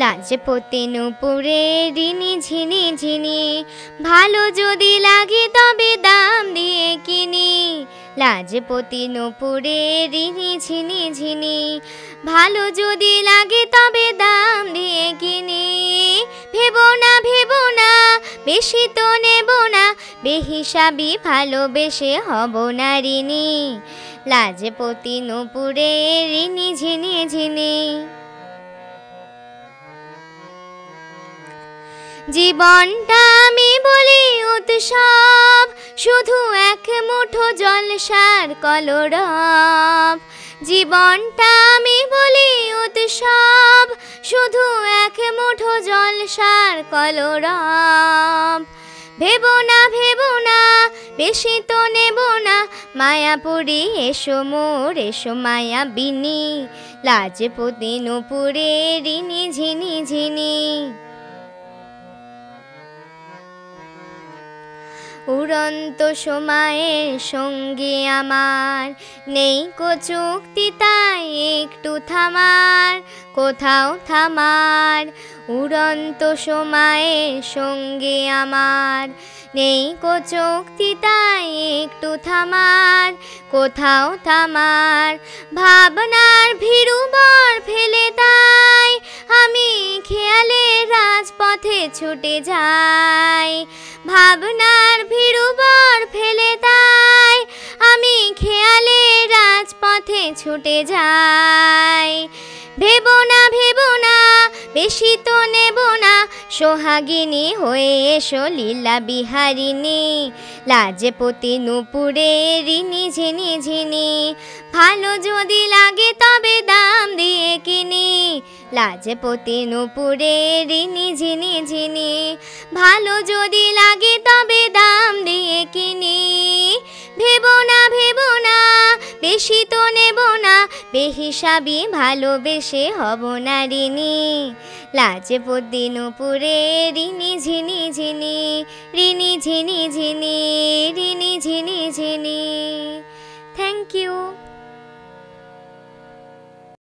লাজপতি নূপুরে রিনি ঝিনি ঝিনি, ভালো যদি লাগে তবে দাম দিয়ে কিনি। লাজপতি নূপুরে রিনি ঝিনি ঝিনি, ভালো যদি লাগে তবে দাম দিয়ে কিনি। ভেবো না বেশি তো নেব না, বেহিসাবি ভালোবেসে হব না ঋণী। লাজপতি নূপুরে রিনি ঝিনি ঝিনি। জীবনটা আমি বলি উৎসব, শুধু এক মুঠো জলসার কলরব। জীবনটা আমি বলি উৎসব, শুধু এক মুঠো জলসার কলরব। ভেবো না বেশি তো নেব না, মায়াপুরী এসো মোর এসো মায়াবিনী। লাজপতি নূপুরে রিনি ঝিনি ঝিনি। উড়ন্ত সময়ের সঙ্গে আমার নেই কো চুক্তি, তাই একটু থামার কোথাও থামার। উড়ন্ত সময়ের সঙ্গে আমার নেই কো চুক্তি, তাই একটু থামার কোথাও থামার। ভাবনার ভীরু বর ফেলে তাই আমি খেয়ালে রাজপথে ছুটে যাই। ভাবনার ভীরু বর ফেলে তাই আমি খেয়ালে রাজপথে ছুটে যাই। ভেবো না বেশি তো নেব না, সোহাগিনী হয়ে এসো লীলা বিহারিণী। লাজপতি নূপুরে রিনি ঝিনি ঝিনি, ভালো যদি লাগে তবে দাম দিয়ে কিনি। লাজপতি নূপুরে রিনি ঝিনি ঝিনি, ভালো যদি লাগে তবে দাম দিয়ে কিনি। ভেবো না বেশি তো নেব না, বেহিসাবি ভালোবেসে হব না ঋণী। লাজপতি নূপুরে রিনি ঝিনি ঝিনি, রিনি ঝিনি ঝিনি, রিনি ঝিনি ঝিনি।